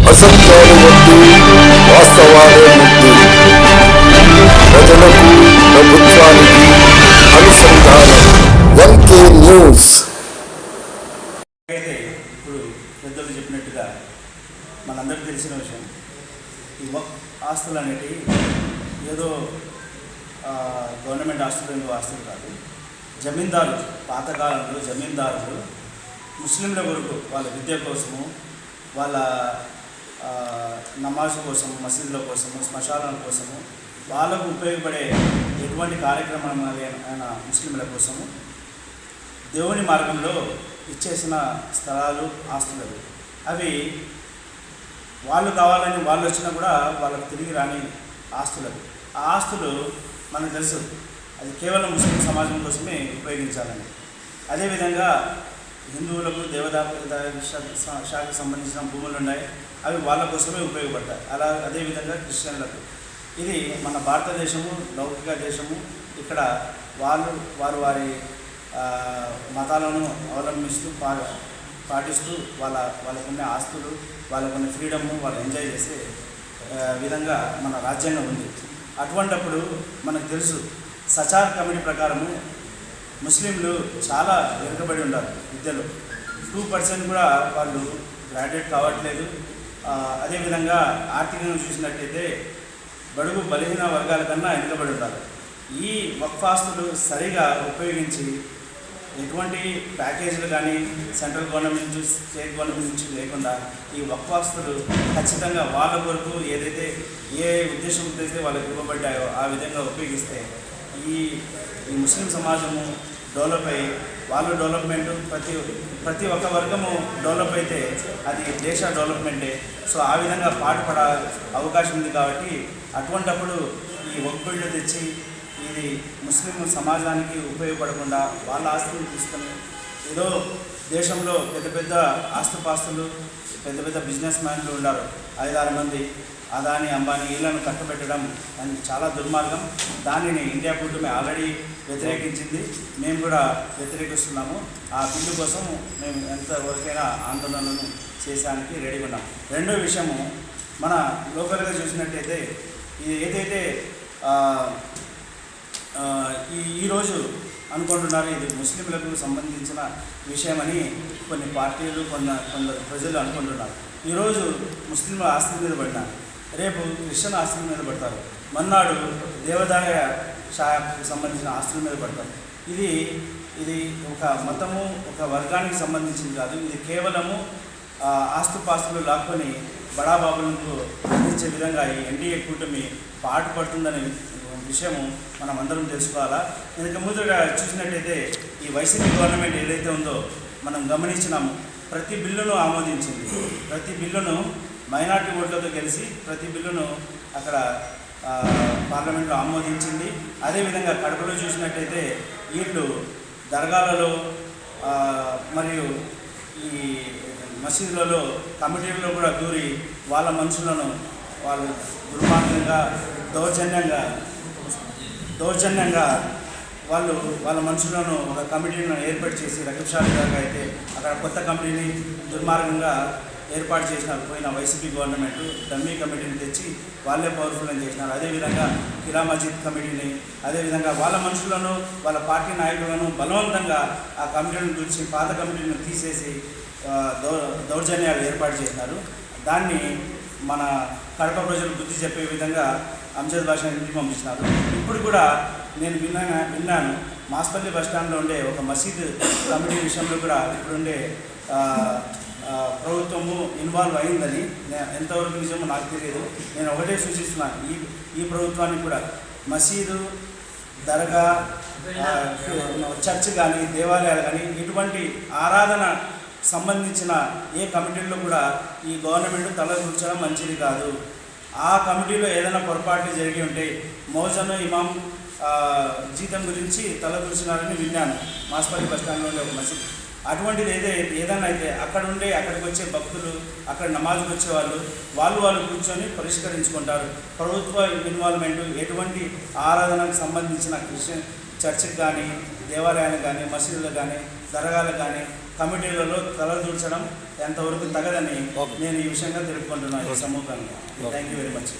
అసత్యాలు వద్దు, వాస్తవాలే ముద్దు. ప్రజలకు, ప్రభుత్వానికి అనుసంధానం. NK news. అయితే ఇప్పుడు పెద్దలు చెప్పినట్టుగా మనందరికీ తెలిసిన విషయం, ఈ ఆస్తులు అనేటివి ఏదో గవర్నమెంట్ ఆస్తులు ఆస్తులు కాదు. జమీందారులు, పాతకాలంలో జమీందారులు ముస్లింల కొరకు వాళ్ళ విద్య కోసము, వాళ్ళ నమాజ్ కోసము, మసీదుల కోసము, శ్మశానాల కోసము, వాళ్ళకు ఉపయోగపడే ఎటువంటి కార్యక్రమాలైన ముస్లింల కోసము దేవుని మార్గంలో ఇచ్చేసిన స్థలాలు, ఆస్తులు అవి వాళ్ళు కావాలని వాళ్ళు వచ్చినా కూడా వాళ్ళకు తిరిగి రాని ఆస్తులు. ఆ ఆస్తులు మనకు తెలుసు, అది కేవలం ముస్లిం సమాజం కోసమే ఉపయోగించాలని. అదేవిధంగా హిందువులకు శాఖకు సంబంధించిన భూములు ఉన్నాయి, అవి వాళ్ళ కోసమే ఉపయోగపడతాయి. అదేవిధంగా క్రిస్టియన్లకు. ఇది మన భారతదేశము లౌకిక దేశము. ఇక్కడ వారి మతాలను అవలంబిస్తూ పాటిస్తూ వాళ్ళకున్న ఆస్తులు, వాళ్ళకున్న ఫ్రీడము వాళ్ళు ఎంజాయ్ చేసే విధంగా మన రాజ్యాంగం ఉంది. అటువంటప్పుడు మనకు తెలుసు, సచార్ కమిటీ ప్రకారము ముస్లింలు చాలా వెనుకబడి ఉన్నారు విద్యలో. 2% కూడా వాళ్ళు గ్రాడ్యుయేట్ కావట్లేదు. అదేవిధంగా ఆర్థికంగా చూసినట్టయితే బడుగు బలహీన వర్గాల కన్నా వెనుకబడి ఉన్నారు. ఈ వక్ఫ్ ఆస్తులు సరిగా ఉపయోగించి ఎటువంటి ప్యాకేజీలు కానీ సెంట్రల్ గవర్నమెంట్ నుంచి, స్టేట్ గవర్నమెంట్ నుంచి లేకుండా ఈ వక్ఫ్ ఆస్తులు ఖచ్చితంగా వాళ్ళ కొరకు ఏదైతే ఏ ఉద్దేశంతో అయితే వాళ్ళకి ఇవ్వబడ్డాయో ఆ విధంగా ఉపయోగిస్తే ఈ ముస్లిం సమాజము డెవలప్ అయ్యి వాళ్ళు డెవలప్మెంట్, ప్రతి ఒక్క వర్గము డెవలప్ అయితే అది దేశ డెవలప్మెంటే. సో ఆ విధంగా పాటుపడ అవకాశం ఉంది. కాబట్టి అటువంటప్పుడు ఈ వక్ఫ్ తెచ్చి ఇది ముస్లిం సమాజానికి ఉపయోగపడకుండా వాళ్ళ ఆస్తులను తీసుకొని ఏదో దేశంలో పెద్ద ఆస్తుపాస్తులు, పెద్ద బిజినెస్ మ్యాన్లు ఉన్నారు 5-6 మంది, అదాని, అంబానీ, వీళ్ళను కట్టబెట్టడం అని చాలా దుర్మార్గం. దానిని ఇండియా కూటమి ఆల్రెడీ వ్యతిరేకించింది. మేము కూడా వ్యతిరేకిస్తున్నాము. ఆ బిల్లు కోసం మేము ఎంతవరకైనా ఆందోళనలను చేసానికి రెడీగా ఉన్నాం. రెండో విషయము, మన లోకల్గా చూసినట్టయితే ఏదైతే ఈరోజు అనుకుంటున్నారు ఇది ముస్లింలకు సంబంధించిన విషయమని కొన్ని పార్టీలు, కొందరు ప్రజలు అనుకుంటున్నారు. ఈరోజు ముస్లింల ఆస్తుల మీద పడినారు, రేపు క్రిస్టియన్ ఆస్తుల మీద పడతారు, మన్నాడు దేవాదాయ శాఖకు సంబంధించిన ఆస్తుల మీద పడతారు. ఇది ఒక మతము, ఒక వర్గానికి సంబంధించింది కాదు. ఇది కేవలము ఆస్తుపాస్తులు లాక్కొని బడాబాబులకు అందించే విధంగా ఈ ఎన్డీఏ కూటమి పాటుపడుతుందనే విషయము మనం అందరం తెలుసుకోవాలా. ఇంతకు ముందు చూసినట్టయితే ఈ వైసీపీ గవర్నమెంట్ ఏదైతే ఉందో మనం గమనించినాము, ప్రతి బిల్లును ఆమోదించింది. ప్రతి బిల్లును మైనార్టీ ఓట్లతో కలిసి ప్రతి బిల్లును అక్కడ పార్లమెంట్లో ఆమోదించింది. అదేవిధంగా కడపలో చూసినట్టయితే వీళ్ళు దర్గాలలో మరియు ఈ మసీదులలో కమిటీలలో కూడా దూరి వాళ్ళ మనుషులను వాళ్ళు దుర్మార్గంగా దౌర్జన్యంగా వాళ్ళ మనుషులను ఒక కమిటీలను ఏర్పాటు చేసి, రక్షాధికారిగా అయితే అక్కడ కొత్త కమిటీని దుర్మార్గంగా ఏర్పాటు చేసినారు పోయిన వైసీపీ గవర్నమెంట్. డమ్మీ కమిటీని తెచ్చి వాళ్ళే పవర్ఫుల్ అని చేసినారు. అదేవిధంగా కిరా మస్జిద్ కమిటీని, అదేవిధంగా వాళ్ళ మనుషులను, వాళ్ళ పార్టీ నాయకులను బలవంతంగా ఆ కమిటీలను గురించి పాత కమిటీలను తీసేసి దౌర్జన్యాలు ఏర్పాటు చేసినారు. దాన్ని మన కడప ప్రజలు బుద్ధి చెప్పే విధంగా అంజద్ భాష ఇంటికి పంపించినారు. ఇప్పుడు కూడా నేను విన్నాను, మాస్పల్లి బస్టాండ్లో ఉండే ఒక మసీద్ కమిటీ విషయంలో కూడా ఇప్పుడుండే ప్రభుత్వము ఇన్వాల్వ్ అయిందని. ఎంతవరకు నిజమో నాకు తెలియదు. నేను ఒకటే సూచిస్తున్నాను, ఈ ప్రభుత్వానికి కూడా మసీదు, దర్గా, చర్చ్ కానీ, దేవాలయాలు కానీ ఇటువంటి ఆరాధన సంబంధించిన ఏ కమిటీల్లో కూడా ఈ గవర్నమెంట్ తలదూర్చడం మంచిది కాదు. ఆ కమిటీలో ఏదైనా పొరపాట్లు జరిగి ఉంటే మౌజను ఇమాం జీతం గురించి తలదూర్చినారని విన్నాను మాస్పల్లి బస్టాండ్లో ఉండే ఒక మసీద్. అటువంటిది ఏదైనా అయితే అక్కడికి వచ్చే భక్తులు, అక్కడ నమాజ్కి వచ్చే వాళ్ళు కూర్చొని పరిష్కరించుకుంటారు. ప్రభుత్వ ఇన్వాల్వ్మెంట్ ఎటువంటి ఆరాధనకు సంబంధించిన క్రిస్టియన్ చర్చికి కానీ, దేవాలయాలకు కానీ, మసీదులకు కానీ, దర్గాలకు కానీ కమిటీలలో తలదూర్చడం ఎంతవరకు తగదని ఓకే. నేను ఈ విషయంగా తెలుపుకుంటున్నాను ఈ సమూహంగా. Thank you very much.